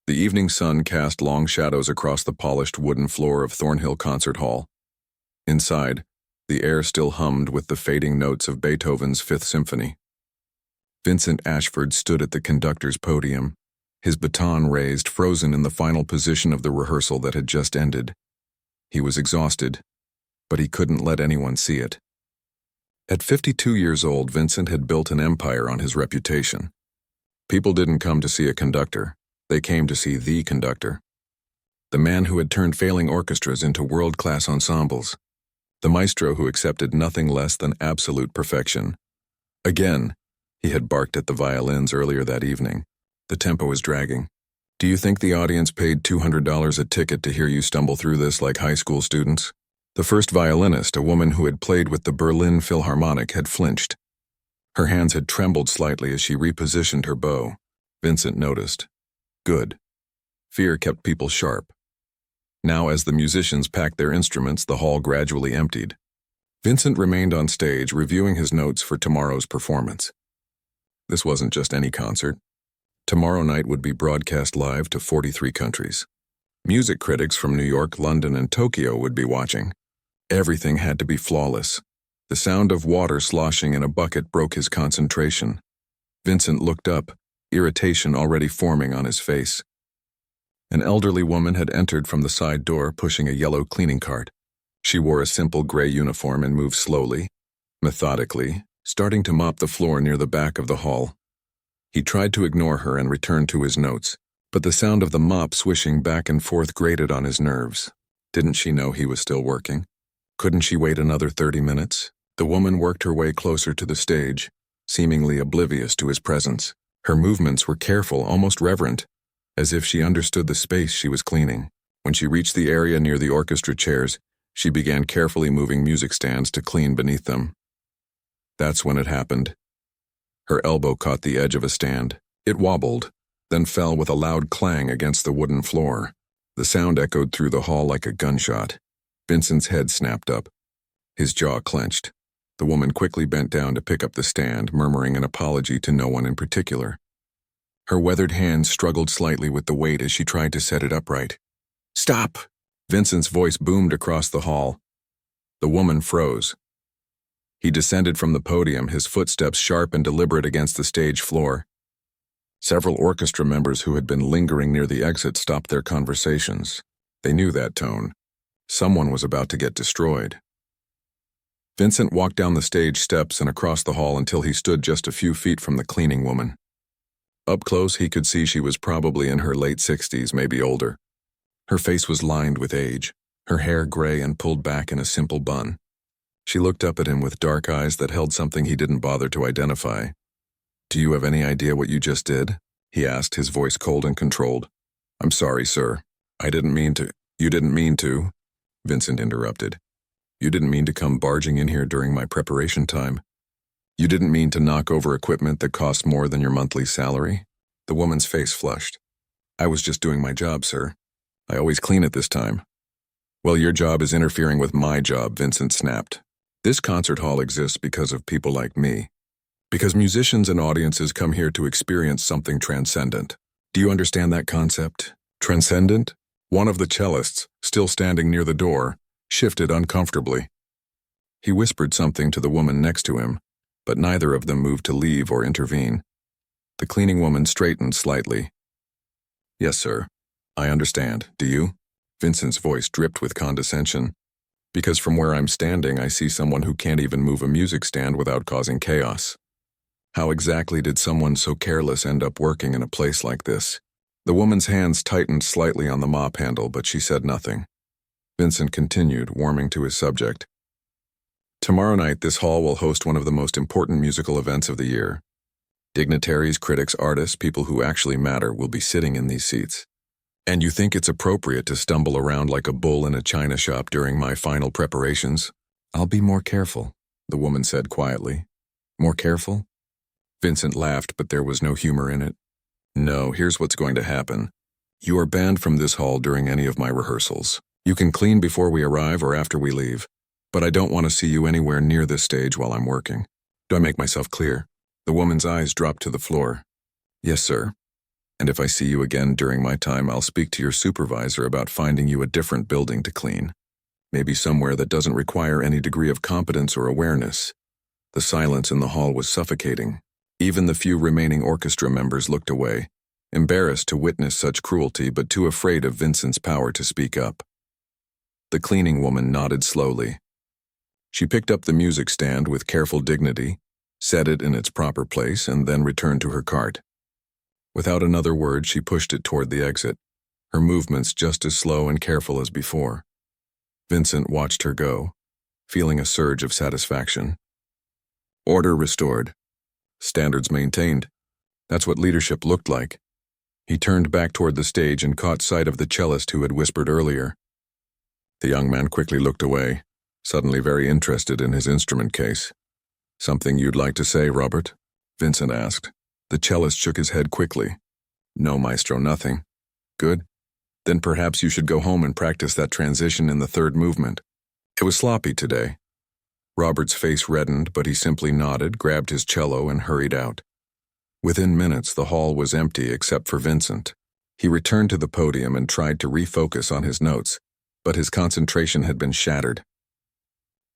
The evening sun cast long shadows across the polished wooden floor of Thornhill Concert Hall. Inside, the air still hummed with the fading notes of Beethoven's Fifth Symphony. Vincent Ashford stood at the conductor's podium, his baton raised, frozen in the final position of the rehearsal that had just ended. He was exhausted, but he couldn't let anyone see it. At 52 years old, Vincent had built an empire on his reputation. People didn't come to see a conductor. They came to see the conductor. The man who had turned failing orchestras into world-class ensembles. The maestro who accepted nothing less than absolute perfection. Again, he had barked at the violins earlier that evening. The tempo was dragging. Do you think the audience paid $200 a ticket to hear you stumble through this like high school students? The first violinist, a woman who had played with the Berlin Philharmonic, had flinched. Her hands had trembled slightly as she repositioned her bow. Vincent noticed. Good. Fear kept people sharp. Now, as the musicians packed their instruments, the hall gradually emptied. Vincent remained on stage, reviewing his notes for tomorrow's performance. This wasn't just any concert. Tomorrow night would be broadcast live to 43 countries. Music critics from New York, London, and Tokyo would be watching. Everything had to be flawless. The sound of water sloshing in a bucket broke his concentration. Vincent looked up, irritation already forming on his face. An elderly woman had entered from the side door, pushing a yellow cleaning cart. She wore a simple gray uniform and moved slowly, methodically, starting to mop the floor near the back of the hall. He tried to ignore her and return to his notes, but the sound of the mop swishing back and forth grated on his nerves. Didn't she know he was still working? Couldn't she wait another 30 minutes? The woman worked her way closer to the stage, seemingly oblivious to his presence. Her movements were careful, almost reverent, as if she understood the space she was cleaning. When she reached the area near the orchestra chairs, she began carefully moving music stands to clean beneath them. That's when it happened. Her elbow caught the edge of a stand. It wobbled, then fell with a loud clang against the wooden floor. The sound echoed through the hall like a gunshot. Vincent's head snapped up. His jaw clenched. The woman quickly bent down to pick up the stand, murmuring an apology to no one in particular. Her weathered hands struggled slightly with the weight as she tried to set it upright. "Stop!" Vincent's voice boomed across the hall. The woman froze. He descended from the podium, his footsteps sharp and deliberate against the stage floor. Several orchestra members who had been lingering near the exit stopped their conversations. They knew that tone. Someone was about to get destroyed. Vincent walked down the stage steps and across the hall until he stood just a few feet from the cleaning woman. Up close, he could see she was probably in her late 60s, maybe older. Her face was lined with age, her hair gray and pulled back in a simple bun. She looked up at him with dark eyes that held something he didn't bother to identify. "Do you have any idea what you just did?" he asked, his voice cold and controlled. "I'm sorry, sir. I didn't mean to." "You didn't mean to," Vincent interrupted. "You didn't mean to come barging in here during my preparation time. You didn't mean to knock over equipment that cost more than your monthly salary?" The woman's face flushed. "I was just doing my job, sir. I always clean at this time." "Well, your job is interfering with my job," Vincent snapped. "This concert hall exists because of people like me. Because musicians and audiences come here to experience something transcendent. Do you understand that concept? Transcendent?" One of the cellists, still standing near the door, shifted uncomfortably. He whispered something to the woman next to him, but neither of them moved to leave or intervene. The cleaning woman straightened slightly. "Yes, sir. I understand. Do you?" Vincent's voice dripped with condescension. "Because from where I'm standing, I see someone who can't even move a music stand without causing chaos. How exactly did someone so careless end up working in a place like this?" The woman's hands tightened slightly on the mop handle, but she said nothing. Vincent continued, warming to his subject. "Tomorrow night, this hall will host one of the most important musical events of the year. Dignitaries, critics, artists, people who actually matter will be sitting in these seats. And you think it's appropriate to stumble around like a bull in a china shop during my final preparations?" "I'll be more careful," the woman said quietly. "More careful?" Vincent laughed, but there was no humor in it. "No, here's what's going to happen. You are banned from this hall during any of my rehearsals. You can clean before we arrive or after we leave, but I don't want to see you anywhere near this stage while I'm working. Do I make myself clear?" The woman's eyes dropped to the floor. "Yes, sir." And if I see you again during my time, I'll speak to your supervisor about finding you a different building to clean. Maybe somewhere that doesn't require any degree of competence or awareness." The silence in the hall was suffocating. Even the few remaining orchestra members looked away, embarrassed to witness such cruelty but too afraid of Vincent's power to speak up. The cleaning woman nodded slowly. She picked up the music stand with careful dignity, set it in its proper place, and then returned to her cart. Without another word, she pushed it toward the exit, her movements just as slow and careful as before. Vincent watched her go, feeling a surge of satisfaction. Order restored. Standards maintained. That's what leadership looked like. He turned back toward the stage and caught sight of the cellist who had whispered earlier. The young man quickly looked away, suddenly very interested in his instrument case. "Something you'd like to say, Robert?" Vincent asked. The cellist shook his head quickly. "No, Maestro, nothing." "Good. Then perhaps you should go home and practice that transition in the third movement. It was sloppy today." Robert's face reddened, but he simply nodded, grabbed his cello, and hurried out. Within minutes, the hall was empty except for Vincent. He returned to the podium and tried to refocus on his notes, but his concentration had been shattered.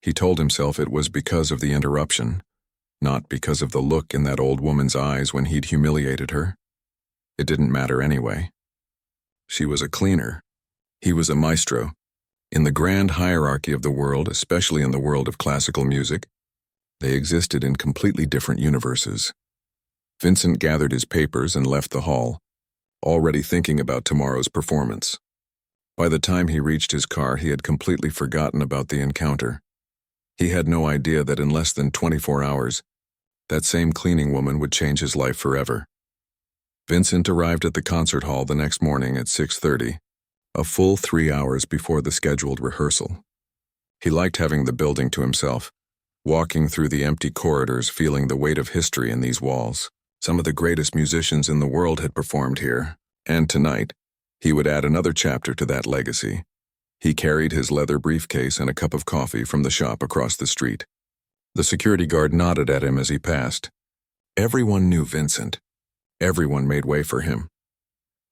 He told himself it was because of the interruption, not because of the look in that old woman's eyes when he'd humiliated her. It didn't matter anyway. She was a cleaner. He was a maestro. In the grand hierarchy of the world, especially in the world of classical music, they existed in completely different universes. Vincent gathered his papers and left the hall, already thinking about tomorrow's performance. By the time he reached his car, he had completely forgotten about the encounter. He had no idea that in less than 24 hours, that same cleaning woman would change his life forever. Vincent arrived at the concert hall the next morning at 6:30, a full 3 hours before the scheduled rehearsal. He liked having the building to himself, walking through the empty corridors, feeling the weight of history in these walls. Some of the greatest musicians in the world had performed here, and tonight, he would add another chapter to that legacy. He carried his leather briefcase and a cup of coffee from the shop across the street. The security guard nodded at him as he passed. Everyone knew Vincent. Everyone made way for him.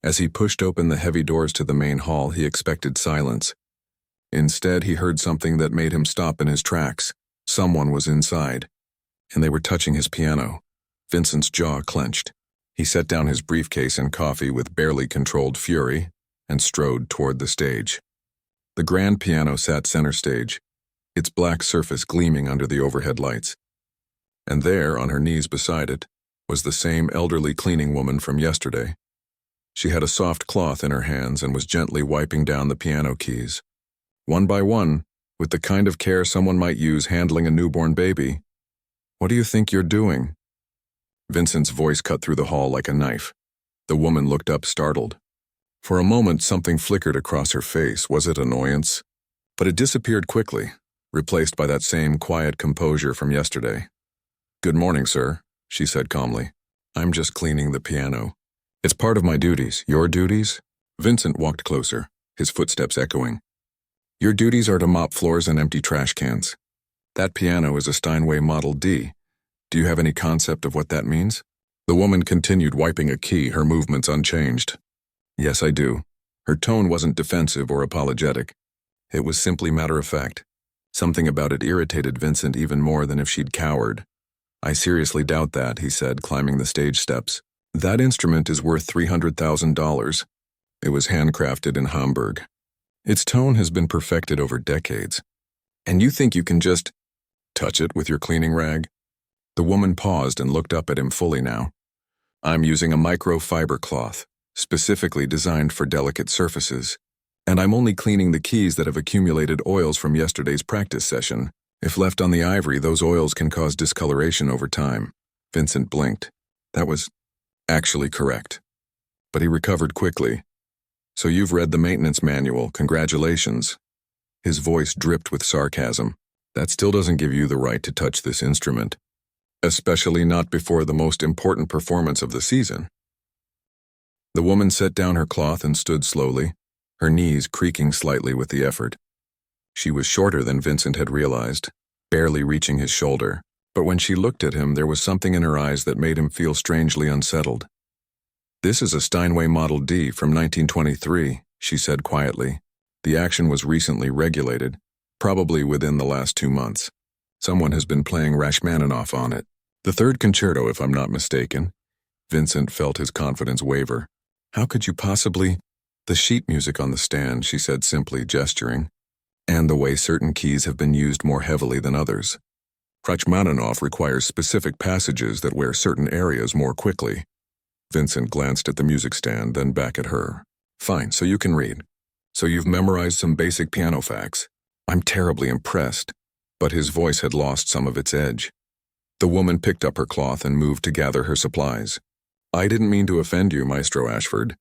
As he pushed open the heavy doors to the main hall, he expected silence. Instead, he heard something that made him stop in his tracks. Someone was inside, and they were touching his piano. Vincent's jaw clenched. He set down his briefcase and coffee with barely controlled fury and strode toward the stage. The grand piano sat center stage, its black surface gleaming under the overhead lights. And there, on her knees beside it, was the same elderly cleaning woman from yesterday. She had a soft cloth in her hands and was gently wiping down the piano keys. One by one, with the kind of care someone might use handling a newborn baby. "What do you think you're doing?" Vincent's voice cut through the hall like a knife. The woman looked up, startled. For a moment, something flickered across her face. Was it annoyance? But it disappeared quickly, replaced by that same quiet composure from yesterday. "Good morning, sir," she said calmly. "I'm just cleaning the piano. It's part of my duties." "Your duties?" Vincent walked closer, his footsteps echoing. "Your duties are to mop floors and empty trash cans. That piano is a Steinway Model D. Do you have any concept of what that means?" The woman continued wiping a key, her movements unchanged. "Yes, I do." Her tone wasn't defensive or apologetic. It was simply matter-of-fact. Something about it irritated Vincent even more than if she'd cowered. "I seriously doubt that," he said, climbing the stage steps. "That instrument is worth $300,000. It was handcrafted in Hamburg. Its tone has been perfected over decades. And you think you can just touch it with your cleaning rag?" The woman paused and looked up at him fully now. "I'm using a microfiber cloth, specifically designed for delicate surfaces. And I'm only cleaning the keys that have accumulated oils from yesterday's practice session. If left on the ivory, those oils can cause discoloration over time." Vincent blinked. That was actually correct. But he recovered quickly. "So you've read the maintenance manual. Congratulations." His voice dripped with sarcasm. "That still doesn't give you the right to touch this instrument. Especially not before the most important performance of the season." The woman set down her cloth and stood slowly, her knees creaking slightly with the effort. She was shorter than Vincent had realized, barely reaching his shoulder, but when she looked at him, there was something in her eyes that made him feel strangely unsettled. "This is a Steinway Model D from 1923, she said quietly. "The action was recently regulated, probably within the last 2 months. Someone has been playing Rachmaninoff on it. The third concerto, if I'm not mistaken." Vincent felt his confidence waver. "How could you possibly—" "The sheet music on the stand," she said simply, gesturing. "And the way certain keys have been used more heavily than others. Rachmaninoff requires specific passages that wear certain areas more quickly." Vincent glanced at the music stand, then back at her. "Fine, so you can read. So you've memorized some basic piano facts. I'm terribly impressed." But his voice had lost some of its edge. The woman picked up her cloth and moved to gather her supplies. "I didn't mean to offend you, Maestro Ashford.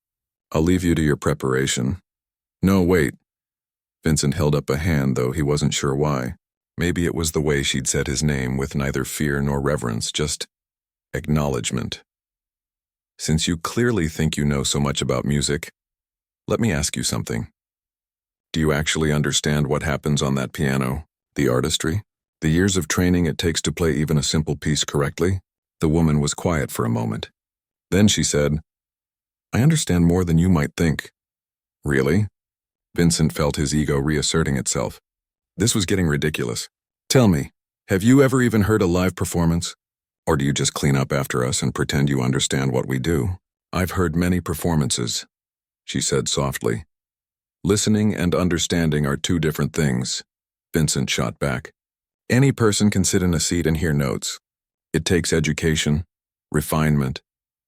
I'll leave you to your preparation." "No, wait." Vincent held up a hand, though he wasn't sure why. Maybe it was the way she'd said his name with neither fear nor reverence, just acknowledgement. "Since you clearly think you know so much about music, let me ask you something. Do you actually understand what happens on that piano? The artistry? The years of training it takes to play even a simple piece correctly?" The woman was quiet for a moment. Then she said, "I understand more than you might think." "Really?" Vincent felt his ego reasserting itself. This was getting ridiculous. "Tell me, have you ever even heard a live performance? Or do you just clean up after us and pretend you understand what we do?" "I've heard many performances," she said softly. "Listening and understanding are two different things," Vincent shot back. "Any person can sit in a seat and hear notes. It takes education, refinement,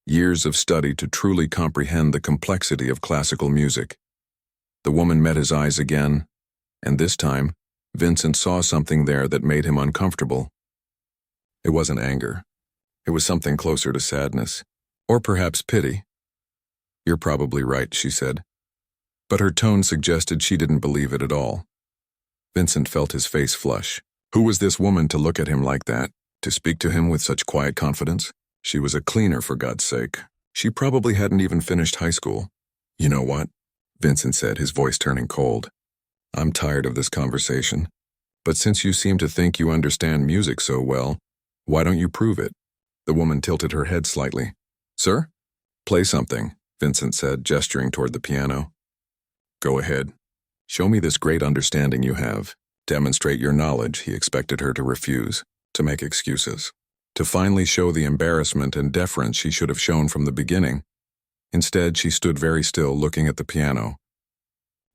years of study to truly comprehend the complexity of classical music." The woman met his eyes again, and this time, Vincent saw something there that made him uncomfortable. It wasn't anger. It was something closer to sadness, or perhaps pity. "You're probably right," she said. But her tone suggested she didn't believe it at all. Vincent felt his face flush. Who was this woman to look at him like that, to speak to him with such quiet confidence? She was a cleaner, for God's sake. She probably hadn't even finished high school. "You know what?" Vincent said, his voice turning cold. "I'm tired of this conversation. But since you seem to think you understand music so well, why don't you prove it?" The woman tilted her head slightly. "Sir?" "Play something," Vincent said, gesturing toward the piano. "Go ahead. Show me this great understanding you have. Demonstrate your knowledge," he expected her to refuse, to make excuses, to finally show the embarrassment and deference she should have shown from the beginning. Instead, she stood very still, looking at the piano.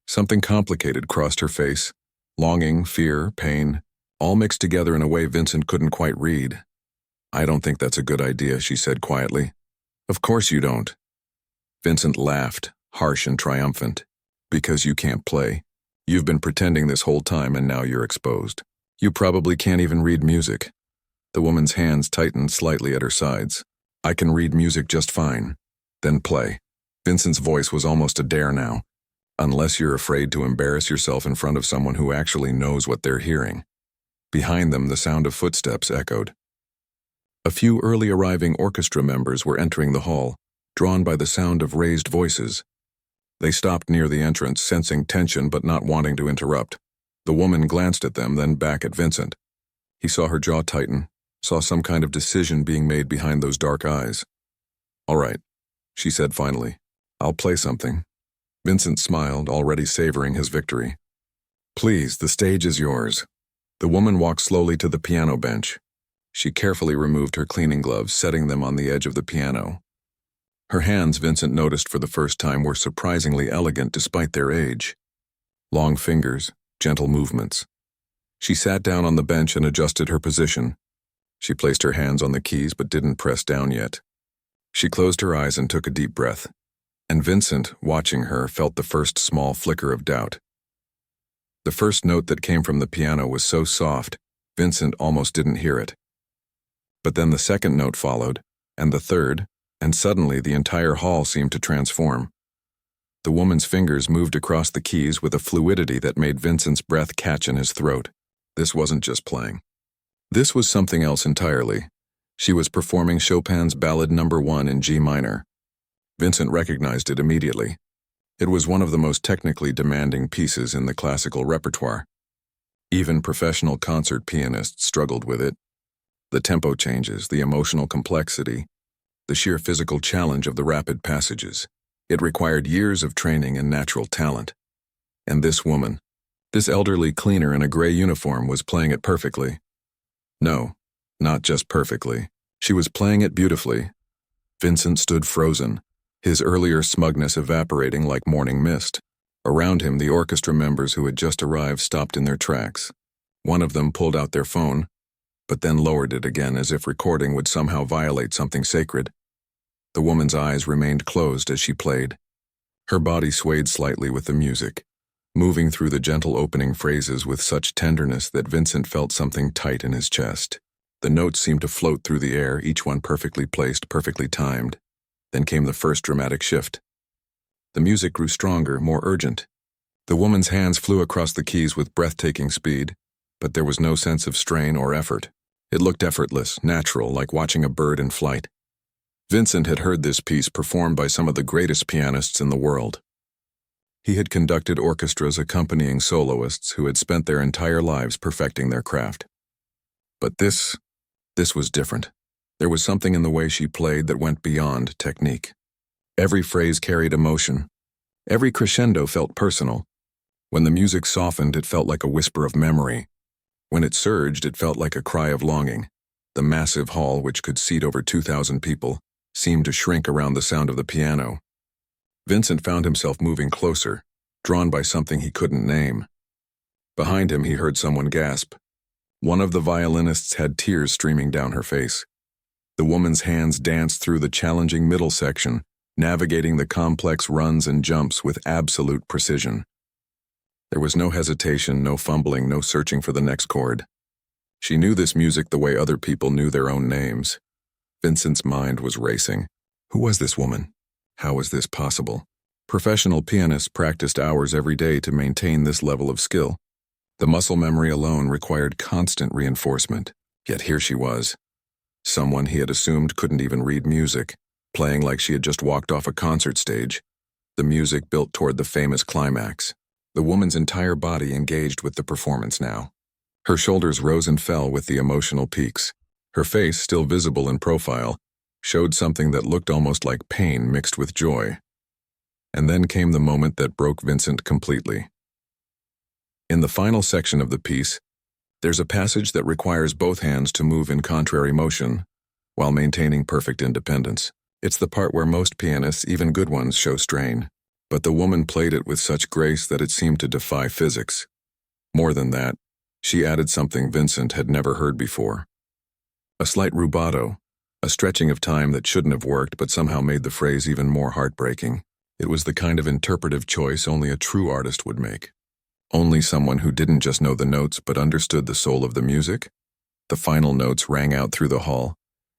Something complicated crossed her face. Longing, fear, pain, all mixed together in a way Vincent couldn't quite read. "I don't think that's a good idea," she said quietly. "Of course you don't." Vincent laughed, harsh and triumphant. "Because you can't play. You've been pretending this whole time and now you're exposed. You probably can't even read music." The woman's hands tightened slightly at her sides. "I can read music just fine." "Then play." Vincent's voice was almost a dare now. "Unless you're afraid to embarrass yourself in front of someone who actually knows what they're hearing." Behind them, the sound of footsteps echoed. A few early arriving orchestra members were entering the hall, drawn by the sound of raised voices. They stopped near the entrance, sensing tension but not wanting to interrupt. The woman glanced at them, then back at Vincent. He saw her jaw tighten, saw some kind of decision being made behind those dark eyes. "All right," she said finally. "I'll play something." Vincent smiled, already savoring his victory. "Please, the stage is yours." The woman walked slowly to the piano bench. She carefully removed her cleaning gloves, setting them on the edge of the piano. Her hands, Vincent noticed for the first time, were surprisingly elegant despite their age. Long fingers, gentle movements. She sat down on the bench and adjusted her position. She placed her hands on the keys but didn't press down yet. She closed her eyes and took a deep breath. And Vincent, watching her, felt the first small flicker of doubt. The first note that came from the piano was so soft, Vincent almost didn't hear it. But then the second note followed, and the third, and suddenly the entire hall seemed to transform. The woman's fingers moved across the keys with a fluidity that made Vincent's breath catch in his throat. This wasn't just playing. This was something else entirely. She was performing Chopin's Ballad No. 1 in G minor. Vincent recognized it immediately. It was one of the most technically demanding pieces in the classical repertoire. Even professional concert pianists struggled with it. The tempo changes, the emotional complexity. the sheer physical challenge of the rapid passages. It required years of training and natural talent. And this woman, this elderly cleaner in a gray uniform, was playing it perfectly. No, not just perfectly. She was playing it beautifully. Vincent stood frozen, his earlier smugness evaporating like morning mist. Around him, the orchestra members who had just arrived stopped in their tracks. One of them pulled out their phone, but then lowered it again as if recording would somehow violate something sacred. The woman's eyes remained closed as she played. Her body swayed slightly with the music, moving through the gentle opening phrases with such tenderness that Vincent felt something tight in his chest. The notes seemed to float through the air, each one perfectly placed, perfectly timed. Then came the first dramatic shift. The music grew stronger, more urgent. The woman's hands flew across the keys with breathtaking speed, but there was no sense of strain or effort. It looked effortless, natural, like watching a bird in flight. Vincent had heard this piece performed by some of the greatest pianists in the world. He had conducted orchestras accompanying soloists who had spent their entire lives perfecting their craft. But this was different. There was something in the way she played that went beyond technique. Every phrase carried emotion. Every crescendo felt personal. When the music softened, it felt like a whisper of memory. When it surged, it felt like a cry of longing. The massive hall, which could seat over 2,000 people, seemed to shrink around the sound of the piano. Vincent found himself moving closer, drawn by something he couldn't name. Behind him, he heard someone gasp. One of the violinists had tears streaming down her face. The woman's hands danced through the challenging middle section, navigating the complex runs and jumps with absolute precision. There was no hesitation, no fumbling, no searching for the next chord. She knew this music the way other people knew their own names. Vincent's mind was racing. Who was this woman? How was this possible? Professional pianists practiced hours every day to maintain this level of skill. The muscle memory alone required constant reinforcement. Yet here she was, someone he had assumed couldn't even read music, playing like she had just walked off a concert stage. The music built toward the famous climax. The woman's entire body engaged with the performance now. Her shoulders rose and fell with the emotional peaks. Her face, still visible in profile, showed something that looked almost like pain mixed with joy. And then came the moment that broke Vincent completely. In the final section of the piece, there's a passage that requires both hands to move in contrary motion while maintaining perfect independence. It's the part where most pianists, even good ones, show strain. But the woman played it with such grace that it seemed to defy physics. More than that, she added something Vincent had never heard before. A slight rubato, a stretching of time that shouldn't have worked but somehow made the phrase even more heartbreaking. It was the kind of interpretive choice only a true artist would make. Only someone who didn't just know the notes but understood the soul of the music. The final notes rang out through the hall,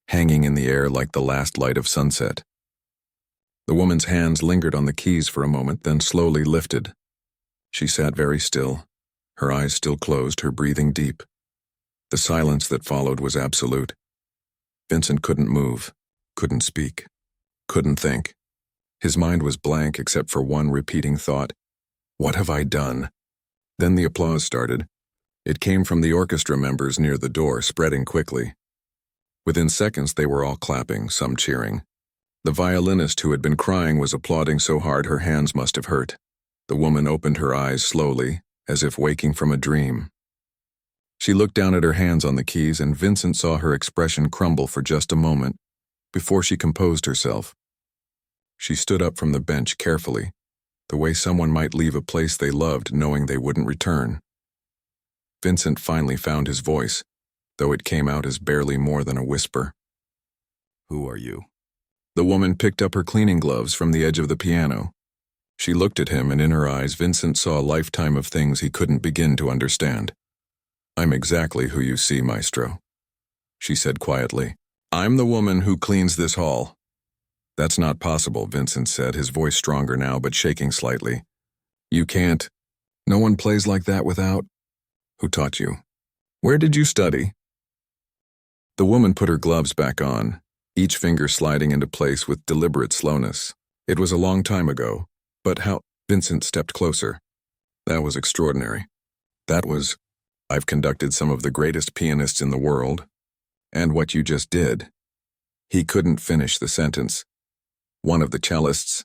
hanging in the air like the last light of sunset. The woman's hands lingered on the keys for a moment, then slowly lifted. She sat very still, her eyes still closed, her breathing deep. The silence that followed was absolute. Vincent couldn't move, couldn't speak, couldn't think. His mind was blank except for one repeating thought. What have I done? Then the applause started. It came from the orchestra members near the door, spreading quickly. Within seconds, they were all clapping, some cheering. The violinist who had been crying was applauding so hard her hands must have hurt. The woman opened her eyes slowly, as if waking from a dream. She looked down at her hands on the keys, and Vincent saw her expression crumble for just a moment before she composed herself. She stood up from the bench carefully, the way someone might leave a place they loved knowing they wouldn't return. Vincent finally found his voice, though it came out as barely more than a whisper. "Who are you?" The woman picked up her cleaning gloves from the edge of the piano. She looked at him, and in her eyes Vincent saw a lifetime of things he couldn't begin to understand. "I'm exactly who you see, Maestro," she said quietly. "I'm the woman who cleans this hall." "That's not possible," Vincent said, his voice stronger now but shaking slightly. "You can't. No one plays like that without—" "Who taught you? Where did you study?" The woman put her gloves back on, each finger sliding into place with deliberate slowness. It was a long time ago, but how— Vincent stepped closer. "That was extraordinary. That was— I've conducted some of the greatest pianists in the world, and what you just did. He couldn't finish the sentence. One of the cellists,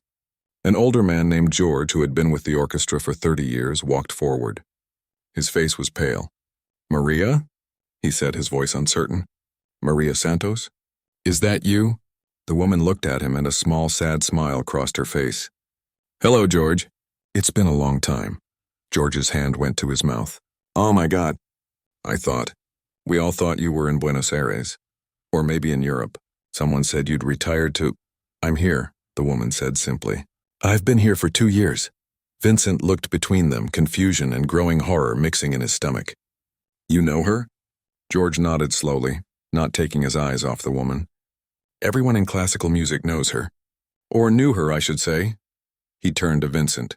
an older man named George who had been with the orchestra for 30 years, walked forward. His face was pale. "Maria?" he said, his voice uncertain. "Maria Santos? Is that you?" The woman looked at him and a small, sad smile crossed her face. "Hello, George. It's been a long time." George's hand went to his mouth. "Oh my God. We all thought you were in Buenos Aires. Or maybe in Europe. Someone said you'd retired to—" "I'm here," the woman said simply. "I've been here for 2 years." Vincent looked between them, confusion and growing horror mixing in his stomach. "You know her?" George nodded slowly, not taking his eyes off the woman. "Everyone in classical music knows her. Or knew her, I should say." He turned to Vincent.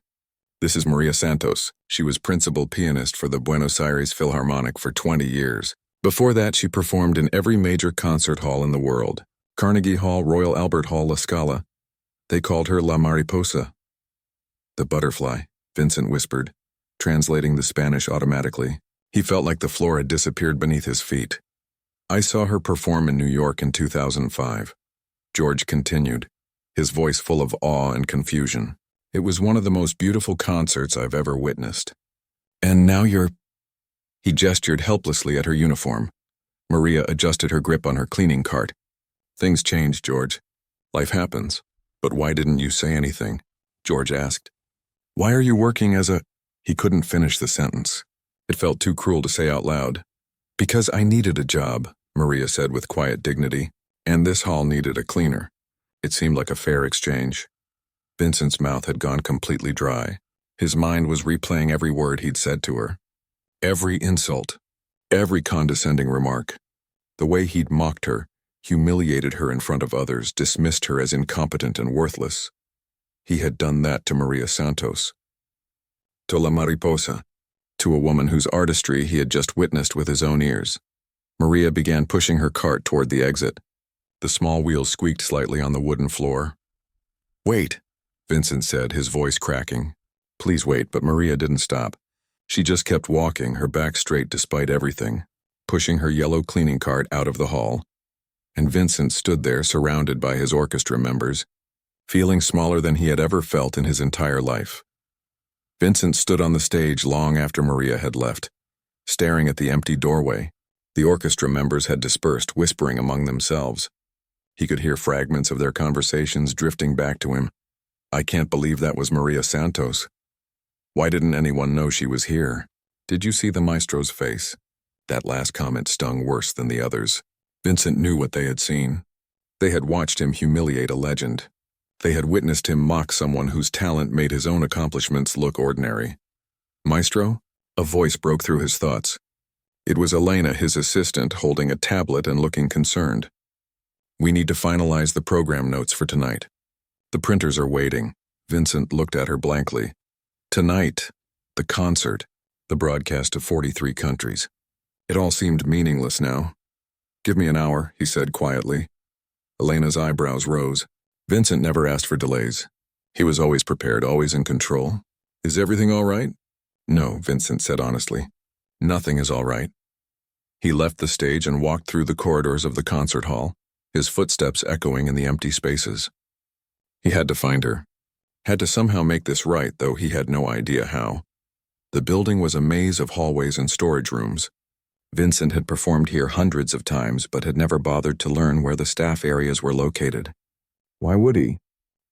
"This is Maria Santos. She was principal pianist for the Buenos Aires Philharmonic for 20 years. Before that, she performed in every major concert hall in the world. Carnegie Hall, Royal Albert Hall, La Scala. They called her La Mariposa." "The butterfly," Vincent whispered, translating the Spanish automatically. He felt like the floor had disappeared beneath his feet. "I saw her perform in New York in 2005. George continued, his voice full of awe and confusion. "It was one of the most beautiful concerts I've ever witnessed. And now you're—" He gestured helplessly at her uniform. Maria adjusted her grip on her cleaning cart. "Things change, George. Life happens. But why didn't you say anything?" George asked. "Why are you working as a—" He couldn't finish the sentence. It felt too cruel to say out loud. "Because I needed a job," Maria said with quiet dignity, "and this hall needed a cleaner." It seemed like a fair exchange. Vincent's mouth had gone completely dry. His mind was replaying every word he'd said to her. Every insult, every condescending remark. The way he'd mocked her, humiliated her in front of others, dismissed her as incompetent and worthless. He had done that to Maria Santos. To La Mariposa. To a woman whose artistry he had just witnessed with his own ears. Maria began pushing her cart toward the exit. The small wheels squeaked slightly on the wooden floor. "Wait," Vincent said, his voice cracking. "Please wait," but Maria didn't stop. She just kept walking, her back straight despite everything, pushing her yellow cleaning cart out of the hall. And Vincent stood there surrounded by his orchestra members, feeling smaller than he had ever felt in his entire life. Vincent stood on the stage long after Maria had left, staring at the empty doorway. The orchestra members had dispersed, whispering among themselves. He could hear fragments of their conversations drifting back to him. "I can't believe that was Maria Santos. Why didn't anyone know she was here? Did you see the maestro's face?" That last comment stung worse than the others. Vincent knew what they had seen. They had watched him humiliate a legend. They had witnessed him mock someone whose talent made his own accomplishments look ordinary. "Maestro?" A voice broke through his thoughts. It was Elena, his assistant, holding a tablet and looking concerned. "We need to finalize the program notes for tonight. The printers are waiting." Vincent looked at her blankly. Tonight, the concert, the broadcast to 43 countries. It all seemed meaningless now. "Give me an hour," he said quietly. Elena's eyebrows rose. Vincent never asked for delays. He was always prepared, always in control. "Is everything all right?" "No," Vincent said honestly. "Nothing is all right." He left the stage and walked through the corridors of the concert hall, his footsteps echoing in the empty spaces. He had to find her. Had to somehow make this right, though he had no idea how. The building was a maze of hallways and storage rooms. Vincent had performed here hundreds of times, but had never bothered to learn where the staff areas were located. Why would he?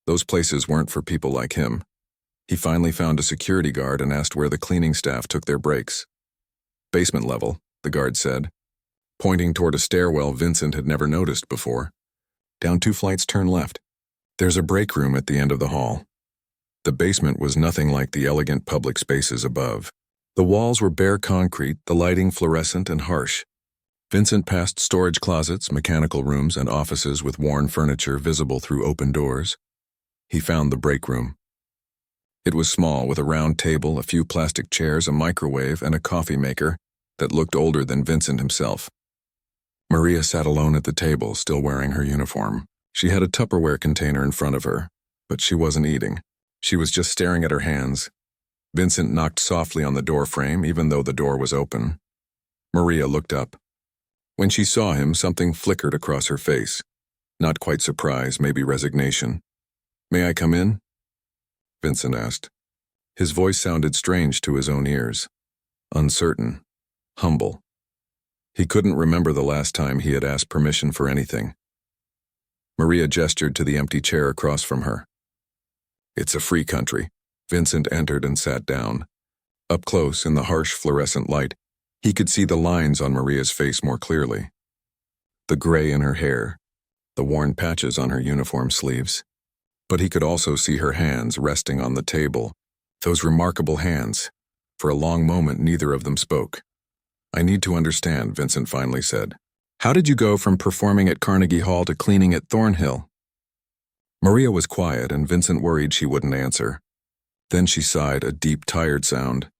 Those places weren't for people like him. He finally found a security guard and asked where the cleaning staff took their breaks. "Basement level," the guard said, pointing toward a stairwell Vincent had never noticed before. "Down 2 flights, turn left. There's a break room at the end of the hall." The basement was nothing like the elegant public spaces above. The walls were bare concrete, the lighting fluorescent and harsh. Vincent passed storage closets, mechanical rooms, and offices with worn furniture visible through open doors. He found the break room. It was small, with a round table, a few plastic chairs, a microwave, and a coffee maker that looked older than Vincent himself. Maria sat alone at the table, still wearing her uniform. She had a Tupperware container in front of her, but she wasn't eating. She was just staring at her hands. Vincent knocked softly on the door frame, even though the door was open. Maria looked up. When she saw him, something flickered across her face. Not quite surprise, maybe resignation. "May I come in?" Vincent asked. His voice sounded strange to his own ears. Uncertain. Humble. He couldn't remember the last time he had asked permission for anything. Maria gestured to the empty chair across from her. "It's a free country." Vincent entered and sat down. Up close, in the harsh fluorescent light, he could see the lines on Maria's face more clearly. The gray in her hair, the worn patches on her uniform sleeves. But he could also see her hands resting on the table. Those remarkable hands. For a long moment, neither of them spoke. "I need to understand," Vincent finally said. "How did you go from performing at Carnegie Hall to cleaning at Thornhill?" Maria was quiet, and Vincent worried she wouldn't answer. Then she sighed, a deep, tired sound.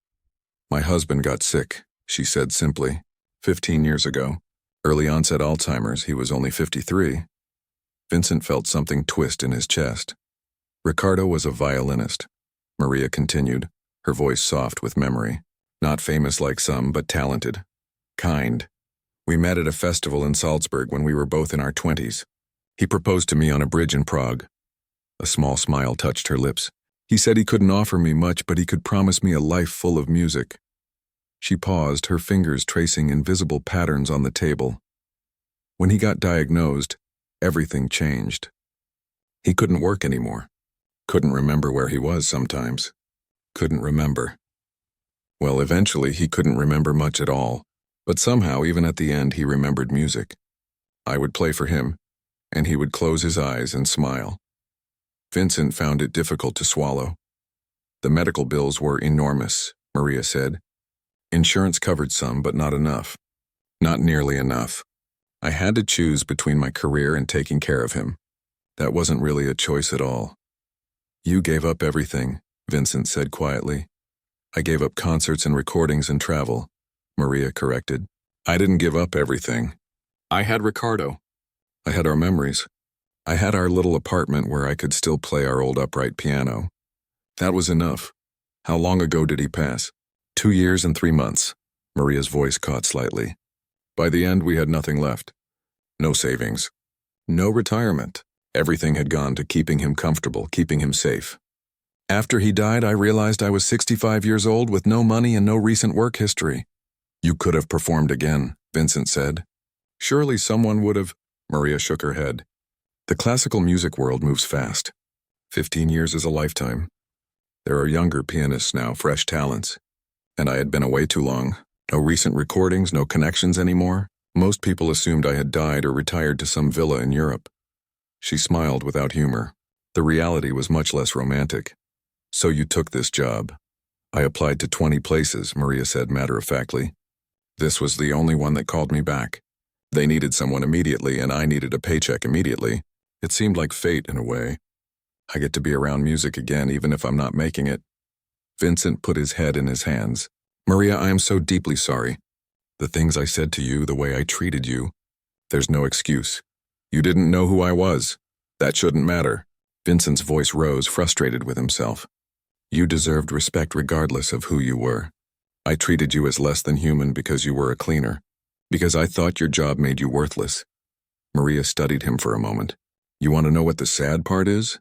"My husband got sick," she said simply. 15 years ago. Early onset Alzheimer's, he was only 53. Vincent felt something twist in his chest. "Ricardo was a violinist," Maria continued, her voice soft with memory. "Not famous like some, but talented. Kind. We met at a festival in Salzburg when we were both in our 20s. He proposed to me on a bridge in Prague." A small smile touched her lips. "He said he couldn't offer me much, but he could promise me a life full of music." She paused, her fingers tracing invisible patterns on the table. When he got diagnosed, everything changed. He couldn't work anymore. Couldn't remember where he was sometimes. Couldn't remember. Well, eventually he couldn't remember much at all, but somehow, even at the end, he remembered music. I would play for him, and he would close his eyes and smile. Vincent found it difficult to swallow. "The medical bills were enormous," Maria said. "Insurance covered some, but not enough. Not nearly enough. I had to choose between my career and taking care of him. That wasn't really a choice at all." "You gave up everything," Vincent said quietly. "I gave up concerts and recordings and travel," Maria corrected. "I didn't give up everything. I had Ricardo. I had our memories. I had our little apartment where I could still play our old upright piano. That was enough." "How long ago did he pass?" 2 years and 3 months. Maria's voice caught slightly. "By the end, we had nothing left. No savings. No retirement. Everything had gone to keeping him comfortable, keeping him safe. After he died, I realized I was 65 years old with no money and no recent work history." "You could have performed again," Vincent said. "Surely someone would have." Maria shook her head. "The classical music world moves fast. 15 years is a lifetime. There are younger pianists now, fresh talents. And I had been away too long. No recent recordings, no connections anymore. Most people assumed I had died or retired to some villa in Europe." She smiled without humor. The reality was much less romantic. "So you took this job." "I applied to 20 places," Maria said matter-of-factly. "This was the only one that called me back. They needed someone immediately, and I needed a paycheck immediately. It seemed like fate in a way. I get to be around music again, even if I'm not making it." Vincent put his head in his hands. "Maria, I am so deeply sorry. The things I said to you, the way I treated you. There's no excuse. You didn't know who I was. That shouldn't matter." Vincent's voice rose, frustrated with himself. "You deserved respect regardless of who you were. I treated you as less than human because you were a cleaner. Because I thought your job made you worthless." Maria studied him for a moment. "You want to know what the sad part is?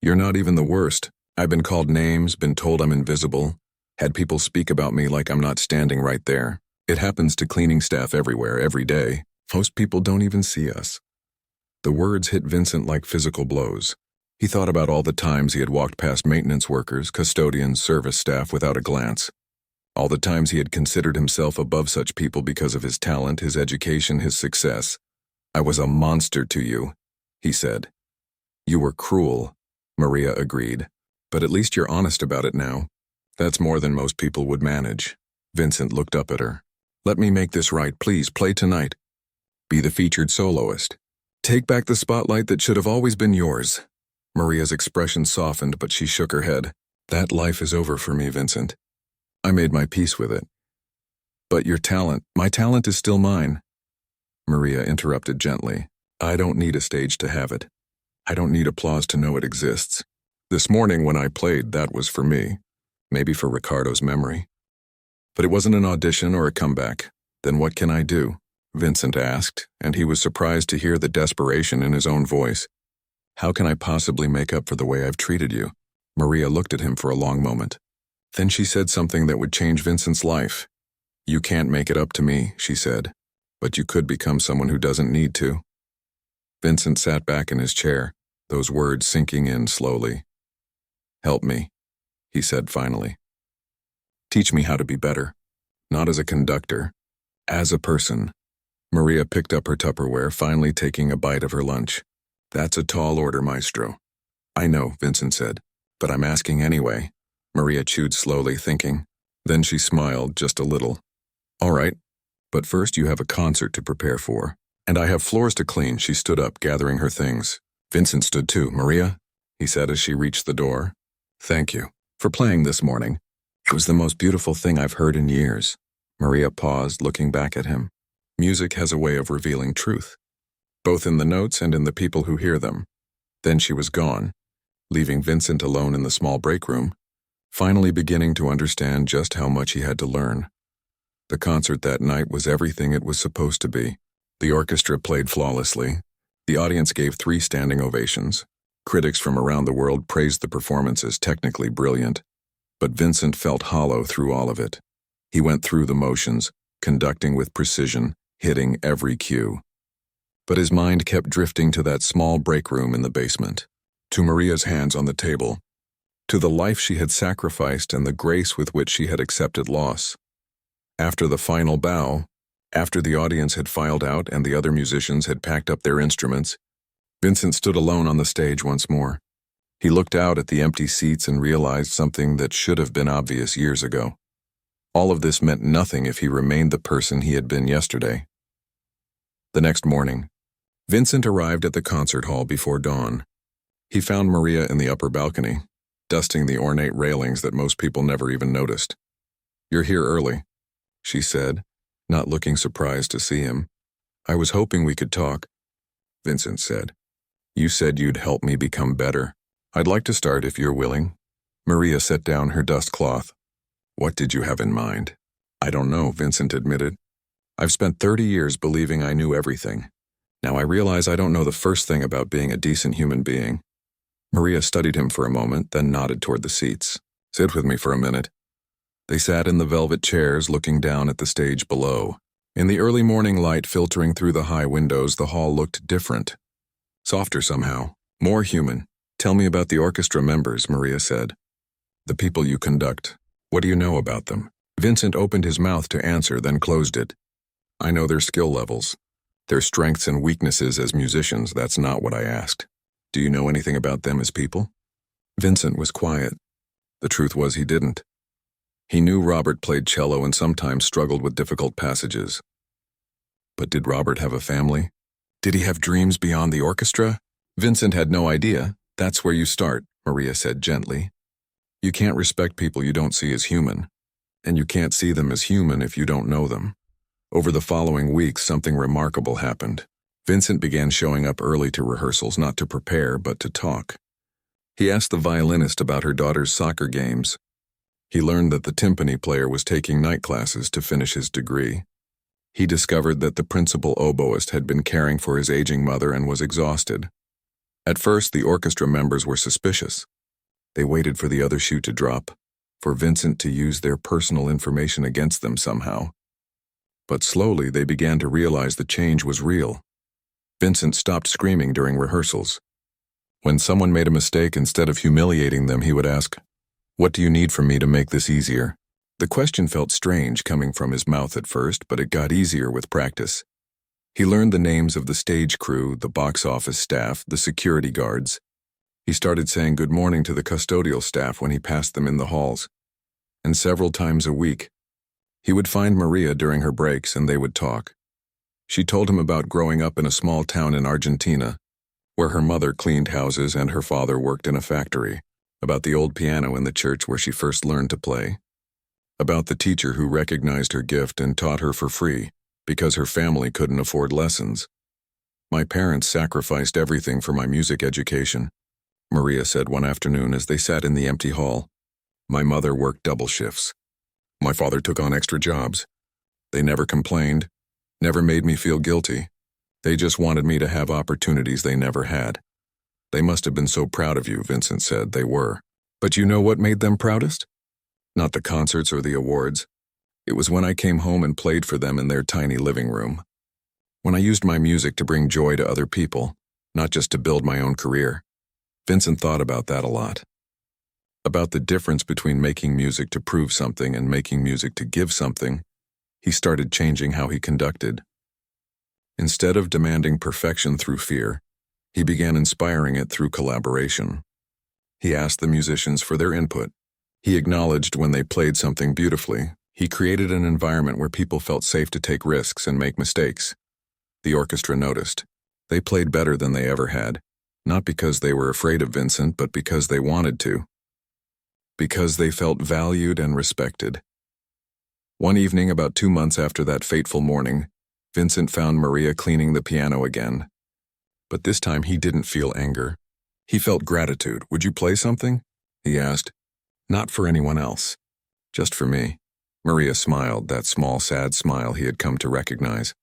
You're not even the worst. I've been called names, been told I'm invisible, had people speak about me like I'm not standing right there. It happens to cleaning staff everywhere, every day. Most people don't even see us." The words hit Vincent like physical blows. He thought about all the times he had walked past maintenance workers, custodians, service staff without a glance. All the times he had considered himself above such people because of his talent, his education, his success. "I was a monster to you," he said. "You were cruel," Maria agreed. "But at least you're honest about it now. That's more than most people would manage." Vincent looked up at her. "Let me make this right, please. Play tonight. Be the featured soloist. Take back the spotlight that should have always been yours." Maria's expression softened, but she shook her head. "That life is over for me, Vincent. I made my peace with it. But your talent, my talent is still mine." Maria interrupted gently. "I don't need a stage to have it. I don't need applause to know it exists. This morning when I played, that was for me. Maybe for Ricardo's memory. But it wasn't an audition or a comeback. Then what can I do? Vincent asked, and he was surprised to hear the desperation in his own voice. How can I possibly make up for the way I've treated you? Maria looked at him for a long moment. Then she said something that would change Vincent's life. You can't make it up to me, she said, but you could become someone who doesn't need to. Vincent sat back in his chair, those words sinking in slowly. Help me, he said finally. Teach me how to be better, not as a conductor, as a person. Maria picked up her Tupperware, finally taking a bite of her lunch. That's a tall order, Maestro. I know, Vincent said, but I'm asking anyway. Maria chewed slowly, thinking. Then she smiled just a little. All right, but first you have a concert to prepare for. And I have floors to clean. She stood up, gathering her things. Vincent stood too. Maria, he said as she reached the door. Thank you for playing this morning. It was the most beautiful thing I've heard in years. Maria paused, looking back at him. Music has a way of revealing truth, both in the notes and in the people who hear them. Then she was gone, leaving Vincent alone in the small break room, finally beginning to understand just how much he had to learn. The concert that night was everything it was supposed to be. The orchestra played flawlessly. The audience gave 3 standing ovations. Critics from around the world praised the performance as technically brilliant. But Vincent felt hollow through all of it. He went through the motions, conducting with precision, hitting every cue. But his mind kept drifting to that small break room in the basement, to Maria's hands on the table, to the life she had sacrificed and the grace with which she had accepted loss. After the final bow, after the audience had filed out and the other musicians had packed up their instruments, Vincent stood alone on the stage once more. He looked out at the empty seats and realized something that should have been obvious years ago. All of this meant nothing if he remained the person he had been yesterday. The next morning, Vincent arrived at the concert hall before dawn. He found Maria in the upper balcony, dusting the ornate railings that most people never even noticed. You're here early, she said, not looking surprised to see him. I was hoping we could talk, Vincent said. You said you'd help me become better. I'd like to start if you're willing. Maria set down her dust cloth. What did you have in mind? I don't know, Vincent admitted. I've spent 30 years believing I knew everything. Now I realize I don't know the first thing about being a decent human being. Maria studied him for a moment, then nodded toward the seats. Sit with me for a minute. They sat in the velvet chairs, looking down at the stage below. In the early morning light filtering through the high windows, the hall looked different. Softer somehow, more human. Tell me about the orchestra members, Maria said. The people you conduct. What do you know about them? Vincent opened his mouth to answer, then closed it. I know their skill levels, their strengths and weaknesses as musicians. That's not what I asked. Do you know anything about them as people? Vincent was quiet. The truth was he didn't. He knew Robert played cello and sometimes struggled with difficult passages. But did Robert have a family? Did he have dreams beyond the orchestra? Vincent had no idea. That's where you start, Maria said gently. You can't respect people you don't see as human, and you can't see them as human if you don't know them. Over the following weeks, something remarkable happened. Vincent began showing up early to rehearsals, not to prepare, but to talk. He asked the violinist about her daughter's soccer games. He learned that the timpani player was taking night classes to finish his degree. He discovered that the principal oboist had been caring for his aging mother and was exhausted. At first, the orchestra members were suspicious. They waited for the other shoe to drop, for Vincent to use their personal information against them somehow. But slowly they began to realize the change was real. Vincent stopped screaming during rehearsals. When someone made a mistake, instead of humiliating them, he would ask, "What do you need from me to make this easier?" The question felt strange coming from his mouth at first, but it got easier with practice. He learned the names of the stage crew, the box office staff, the security guards. He started saying good morning to the custodial staff when he passed them in the halls. And several times a week, he would find Maria during her breaks and they would talk. She told him about growing up in a small town in Argentina, where her mother cleaned houses and her father worked in a factory, about the old piano in the church where she first learned to play, about the teacher who recognized her gift and taught her for free because her family couldn't afford lessons. My parents sacrificed everything for my music education, Maria said one afternoon as they sat in the empty hall. My mother worked double shifts. My father took on extra jobs. They never complained, Never made me feel guilty. They just wanted me to have opportunities they never had. They must have been so proud of you, Vincent said. They were. But you know what made them proudest? Not the concerts or the awards. It was when I came home and played for them in their tiny living room. When I used my music to bring joy to other people, not just to build my own career. Vincent thought about that a lot. About the difference between making music to prove something and making music to give something. He started changing how he conducted. Instead of demanding perfection through fear, he began inspiring it through collaboration. He asked the musicians for their input. He acknowledged when they played something beautifully. He created an environment where people felt safe to take risks and make mistakes. The orchestra noticed. They played better than they ever had, not because they were afraid of Vincent, but because they wanted to. Because they felt valued and respected. One evening, about 2 months after that fateful morning, Vincent found Maria cleaning the piano again. But this time he didn't feel anger. He felt gratitude. "Would you play something?" he asked. "Not for anyone else. Just for me." Maria smiled, that small, sad smile he had come to recognize.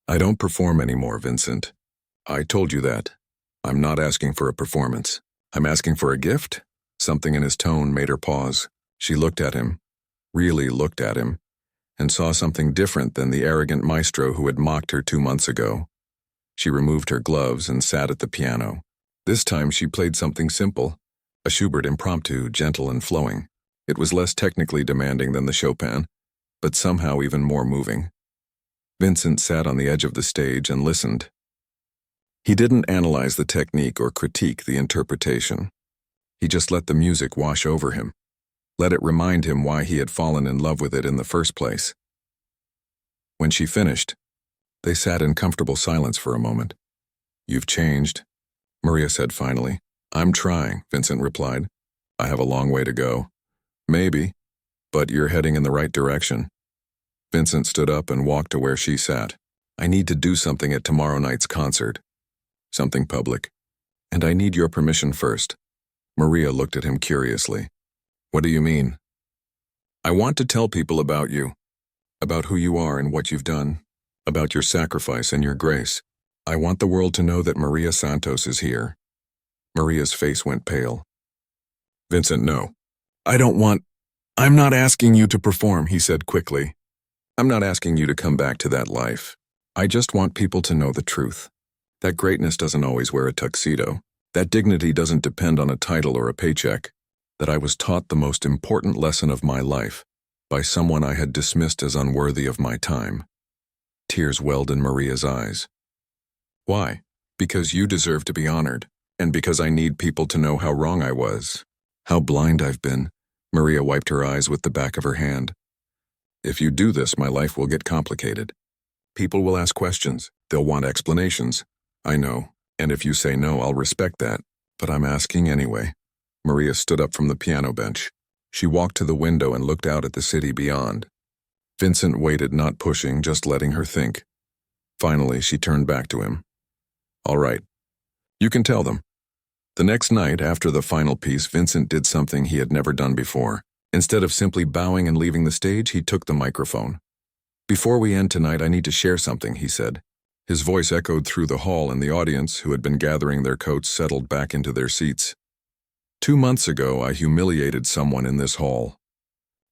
"I don't perform anymore, Vincent. I told you that. I'm not asking for a performance. I'm asking for a gift?" Something in his tone made her pause. She looked at him, really looked at him, and saw something different than the arrogant maestro who had mocked her 2 months ago. She removed her gloves and sat at the piano. This time she played something simple, a Schubert impromptu, gentle and flowing. It was less technically demanding than the Chopin, but somehow even more moving. Vincent sat on the edge of the stage and listened. He didn't analyze the technique or critique the interpretation. He just let the music wash over him, let it remind him why he had fallen in love with it in the first place. When she finished, they sat in comfortable silence for a moment. "You've changed," Maria said finally. "I'm trying," Vincent replied. "I have a long way to go." "Maybe, but you're heading in the right direction." Vincent stood up and walked to where she sat. "I need to do something at tomorrow night's concert. Something public. And I need your permission first." Maria looked at him curiously. "What do you mean?" "I want to tell people about you, about who you are and what you've done, about your sacrifice and your grace. I want the world to know that Maria Santos is here." Maria's face went pale. "Vincent, no. I'm not asking you to perform," he said quickly. "I'm not asking you to come back to that life. I just want people to know the truth. That greatness doesn't always wear a tuxedo. That dignity doesn't depend on a title or a paycheck. That I was taught the most important lesson of my life by someone I had dismissed as unworthy of my time." Tears welled in Maria's eyes. "Why?" "Because you deserve to be honored, and because I need people to know how wrong I was, how blind I've been." Maria wiped her eyes with the back of her hand. "If you do this, my life will get complicated. People will ask questions. They'll want explanations. I know, and if you say no, I'll respect that, but I'm asking anyway." Maria stood up from the piano bench. She walked to the window and looked out at the city beyond. Vincent waited, not pushing, just letting her think. Finally, she turned back to him. "All right. You can tell them." The next night, after the final piece, Vincent did something he had never done before. Instead of simply bowing and leaving the stage, he took the microphone. "Before we end tonight, I need to share something," he said. His voice echoed through the hall, and the audience, who had been gathering their coats, settled back into their seats. 2 months ago, I humiliated someone in this hall.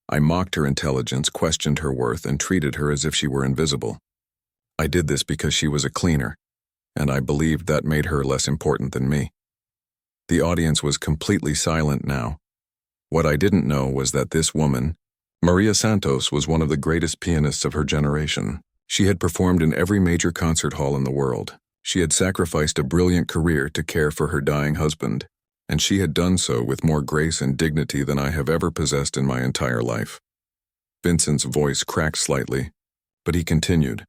I mocked her intelligence, questioned her worth, and treated her as if she were invisible. I did this because she was a cleaner, and I believed that made her less important than me. The audience was completely silent now. What I didn't know was that this woman, Maria Santos, was one of the greatest pianists of her generation. She had performed in every major concert hall in the world. She had sacrificed a brilliant career to care for her dying husband, and she had done so with more grace and dignity than I have ever possessed in my entire life. Vincent's voice cracked slightly, but he continued.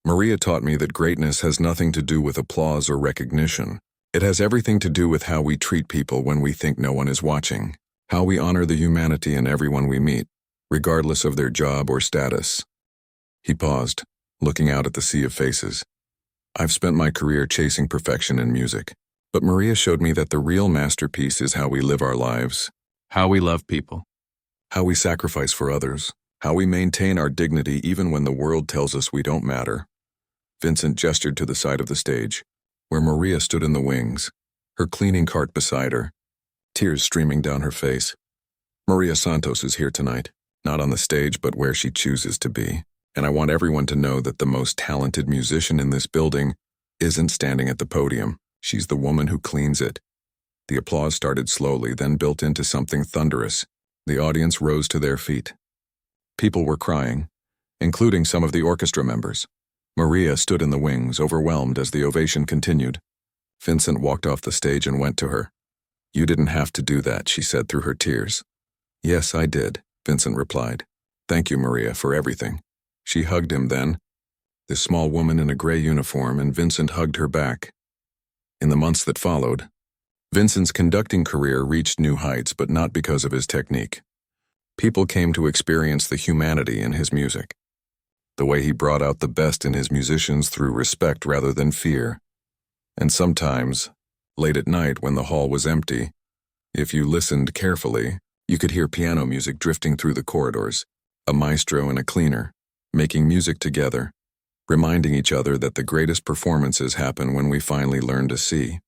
"Maria taught me that greatness has nothing to do with applause or recognition. It has everything to do with how we treat people when we think no one is watching, how we honor the humanity in everyone we meet, regardless of their job or status." He paused, looking out at the sea of faces. "I've spent my career chasing perfection in music, but Maria showed me that the real masterpiece is how we live our lives, how we love people, how we sacrifice for others, How we maintain our dignity even when the world tells us we don't matter. Vincent gestured to the side of the stage, where Maria stood in the wings, her cleaning cart beside her, tears streaming down her face. Maria Santos is here tonight, not on the stage but where she chooses to be, and I want everyone to know that the most talented musician in this building isn't standing at the podium. She's the woman who cleans it. The applause started slowly, then built into something thunderous. The audience rose to their feet. People were crying, including some of the orchestra members. Maria stood in the wings, overwhelmed as the ovation continued. Vincent walked off the stage and went to her. "You didn't have to do that," she said through her tears. "Yes, I did," Vincent replied. "Thank you, Maria, for everything." She hugged him then, this small woman in a gray uniform, and Vincent hugged her back. In the months that followed, Vincent's conducting career reached new heights, but not because of his technique. People came to experience the humanity in his music, the way he brought out the best in his musicians through respect rather than fear. And sometimes, late at night when the hall was empty, if you listened carefully, you could hear piano music drifting through the corridors, a maestro and a cleaner, making music together, reminding each other that the greatest performances happen when we finally learn to see.